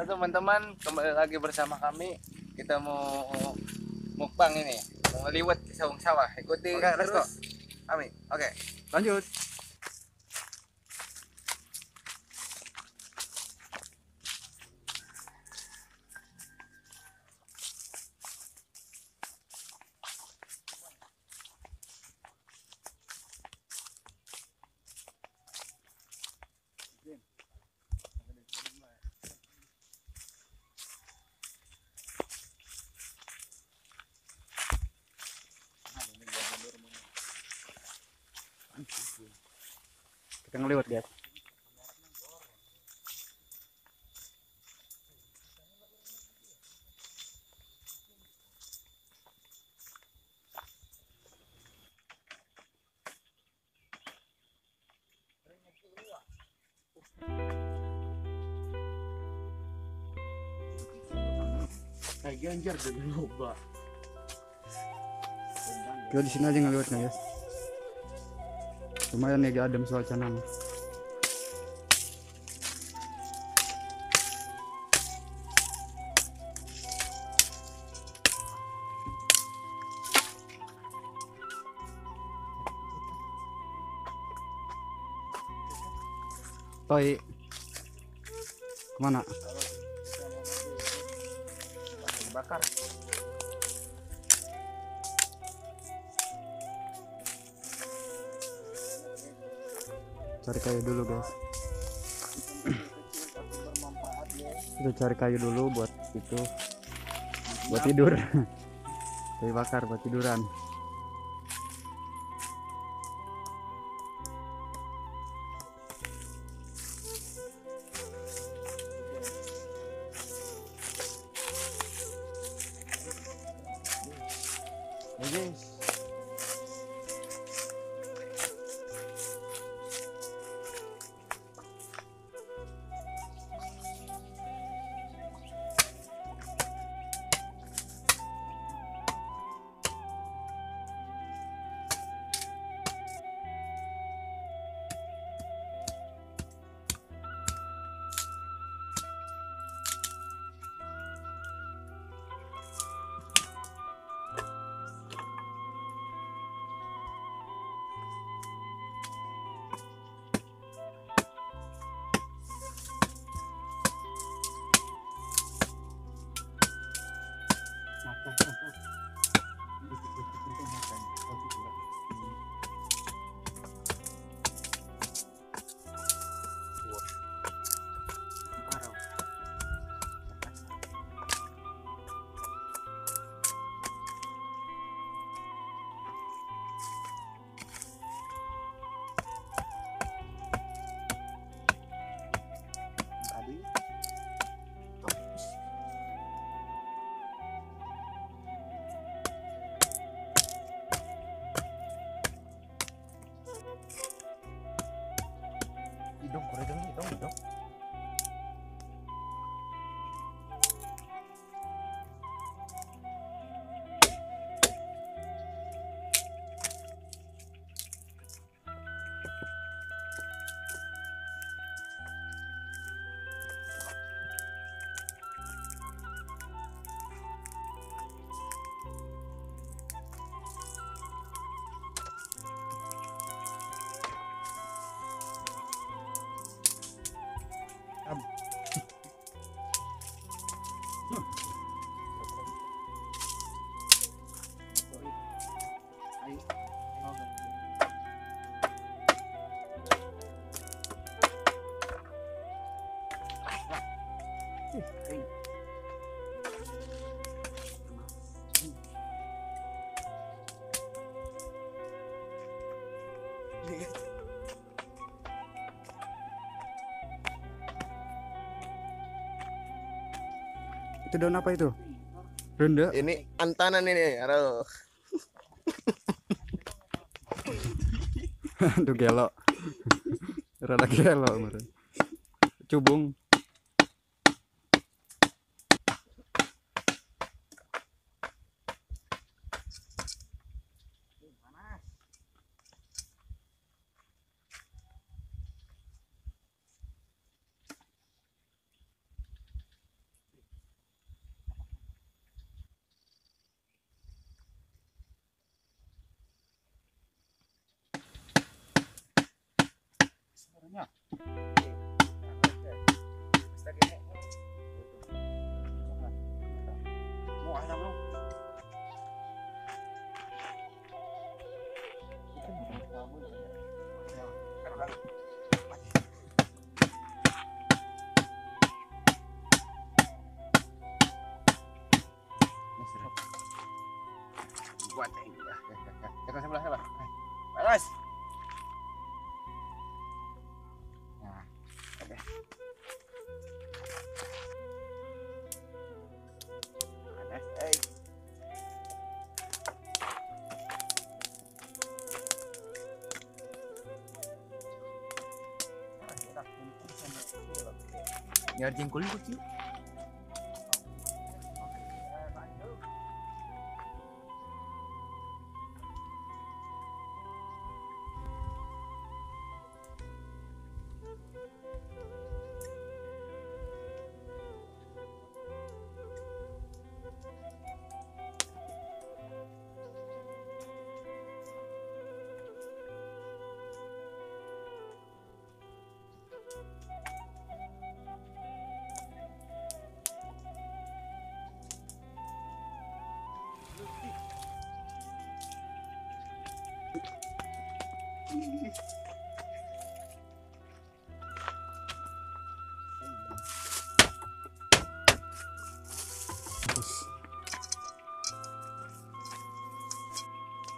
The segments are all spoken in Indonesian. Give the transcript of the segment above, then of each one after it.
teman-teman, kembali lagi bersama kami. Kita mau mukbang ini, mau ngeliwat ke saung sawah. Ikuti terus kami. Oke, lanjut. Kita ngeliwat guys. Kayak Ganjar jadi loba. Kita di sini aja ngeliwatnya guys. Lumayan ya adem suasana. Toi, kemana? Bakar. Cari kayu dulu guys. Kita cari kayu dulu buat itu, buat tidur. Kayu bakar buat tiduran. Hidung, hidung. Itu daun apa itu? Renda. Ini antanan ini, aduh. Tuh gelo. Rada gelo kemarin. Cubung. Basta gini. Mau alam lo. Buat ini ya. Kita sebelah sebelah. Balas. Nah, oke. Panas, Biar jengkol itu sih.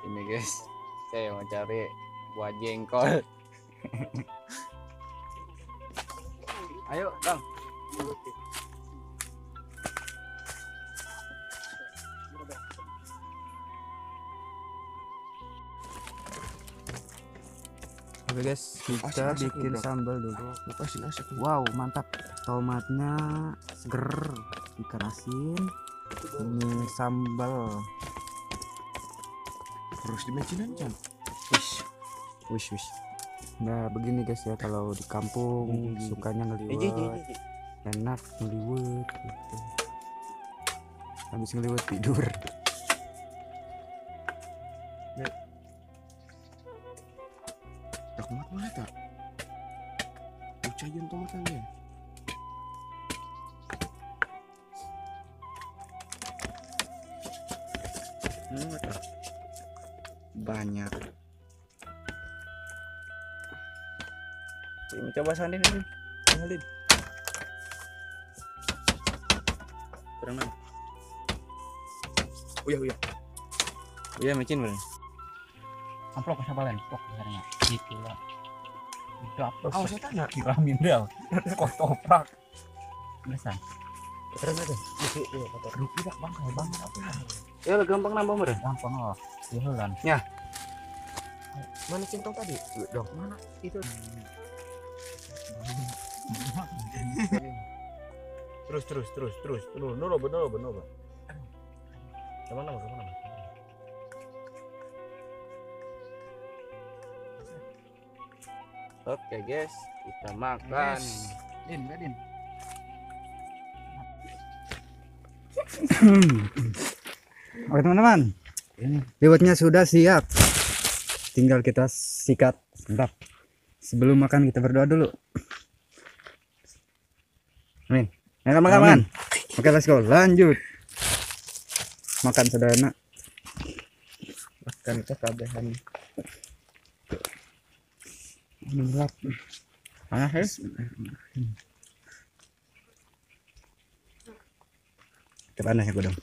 Ini guys, saya mau cari buah jengkol. Ayo, Bang. Oke guys, kita Asin-asin bikin bro. sambal dulu. Lepasin asap. Wow, mantap. Tomatnya seger, ikan asin. Ini sambal. Terus dimensinan Chan. Wish. Nah, begini guys ya, kalau di kampung sukanya ngeliwet. Enak ngeliwet gitu. Habis ngeliwet tidur. Tomat mana tak? Ucayan tomatnya. Banyak. Ini coba sandin ini. Sandin. Kurang mana? Uya. Iya, mecin bener. Amplop apa balen? Pok sebenarnya. Gitu lah. Itu apa? Oh, saya tanya. Kiramin dah. Kok toprak. Biasa. Terus aja. Aduh, tidak bang, kayak bang apa? Ya, gampang nambah bener. Gampang loh. Sihulan. Mana centong tadi? Dong. Mana itu? Terus. Nolo. Kemana? Oke, guys, kita makan. Din. Oke teman-teman, liwetnya sudah siap. Tinggal kita sikat. Bentar. Sebelum makan kita berdoa dulu. Amin. Makan. Oke, let's go. Lanjut. Makan sederhana. Makan kekabehan. Gelap. Panas ya? Panas ya godong.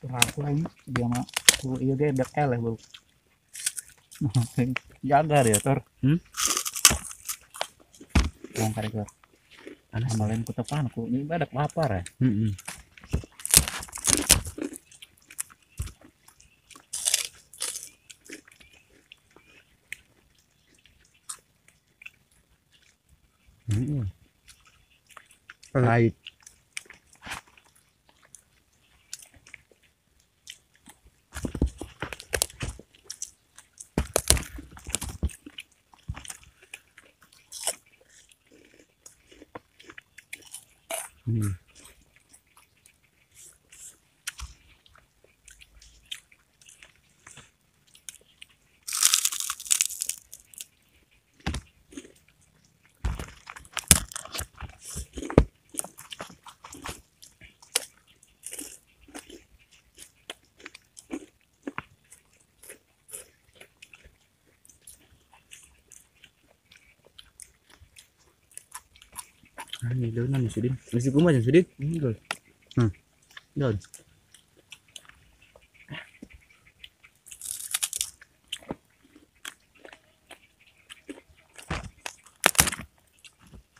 Aku lagi dia mah tuh iya dia dak eleh bro. Jaga dia tor. Yang karek. Amalin ku tepan ku ini badak lapar ya. Pahit. Ini daunan nih Sudin. Masih kumat ya Sudin. Enggak. Daun.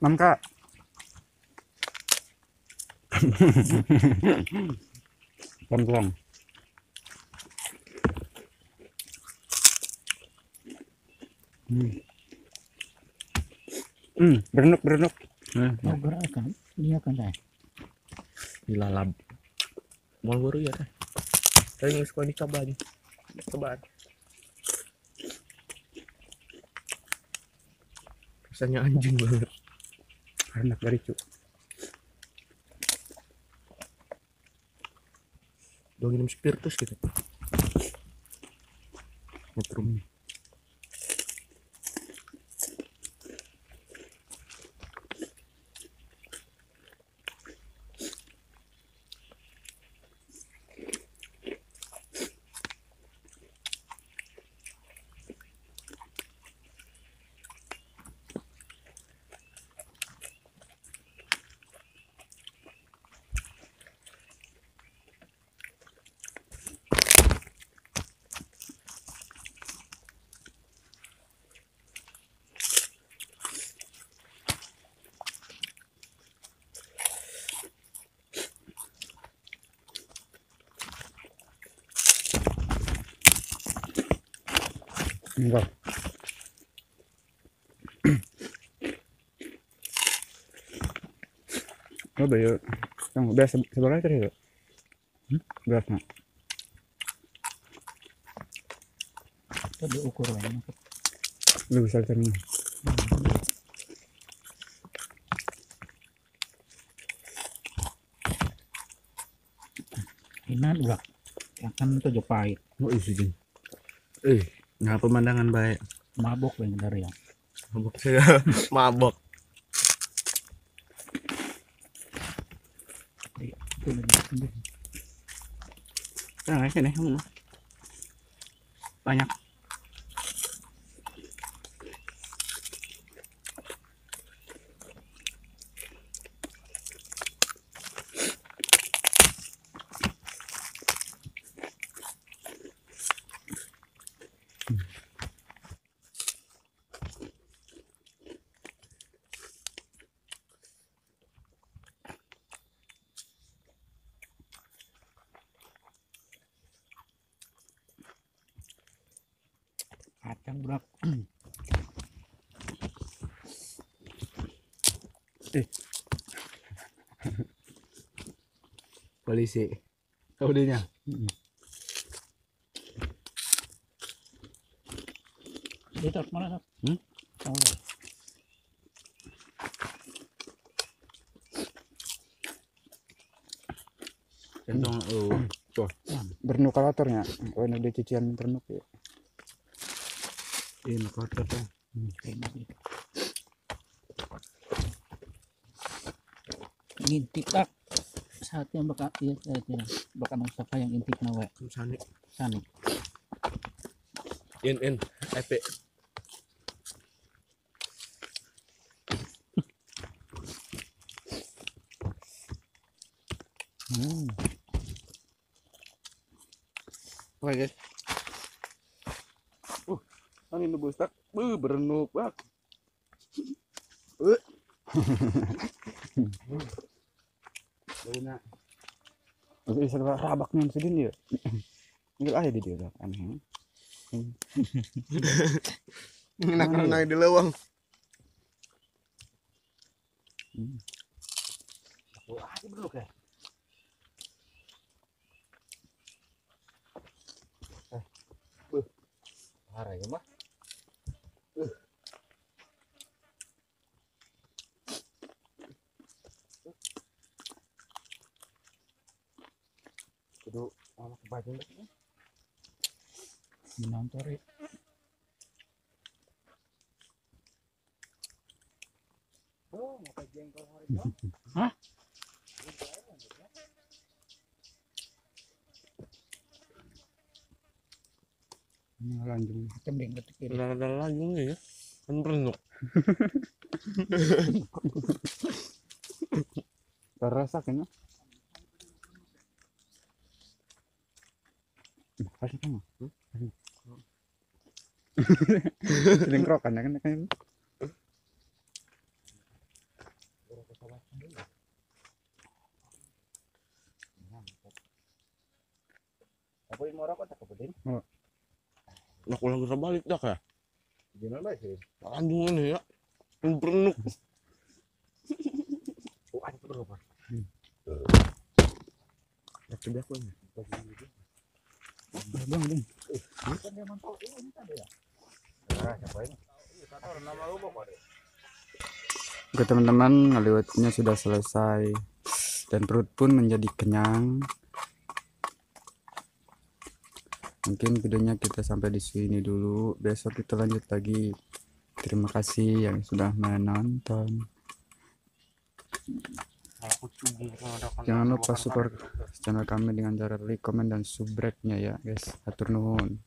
Mangka. Pelan-pelan. Berenuk. Oh, gerak kan? Iya kan saya. Dilalap. Mal baru ya teh. Saya nggak suka dicoba nih. Coba. Rasanya anjing banget. Enak dari cu. Udah minum spiritus gitu. Metrum. Enggak. Oh, bayu. Yang udah sebelah tadi tuh. Beratnya. Itu diukur lah. Lebih besar tadi. Ini udah. Yang kan itu Jepahit. Oh iya Sudin. Nah pemandangan baik. Mabok yang dari ya. Mabok saya. Mabok. Itu lebih. Nah, sini kamu. Banyak. Kacang berak. Polisi. Kaudinya. Dia tak mana tak? Tahu tak? Centong tuh. Berenuk kalatornya. Oh, ini udah cucian berenuk ya. Ini kotor tuh. Enak itu. Ngintip tak saat yang bakal iya kira-kira bakal siapa yang intip nawe Sani. sana. In. Epic. Oke guys. Ini nubus tak. Berenuk bak. Banyak. Oke, serba rabaknya sedih ya. Enggak ada di dia lah aneh. Enak di lawang. Wah, ini belum ya. Parah ya mah. Kudu sama kebajikan. Menontori. Oh, ngapa jengkol hari itu? Hah? Ini lanjut. Cembeng ketik kiri. Ada lagi ya. Kan berenuk. terasa kayaknya. Kasih sama. Sering kerokan ya kan. Aku mau rokok tak kepetin. Nah, ulang terbalik dah kayak. Gimana sih? Anjing ini ya. Penuh. Oh, ada berapa? Ya coba aku ini. Bang. Bukan dia mantau ini tadi ya. Nah, siapa ini? Tahu nama lu kok ada. Oke teman-teman, ngeliwatnya sudah selesai dan perut pun menjadi kenyang. Mungkin videonya kita sampai di sini dulu. Besok kita lanjut lagi. Terima kasih yang sudah menonton. Jangan lupa support channel kami dengan cara like, comment, dan subscribe-nya ya guys. Hatur nuhun.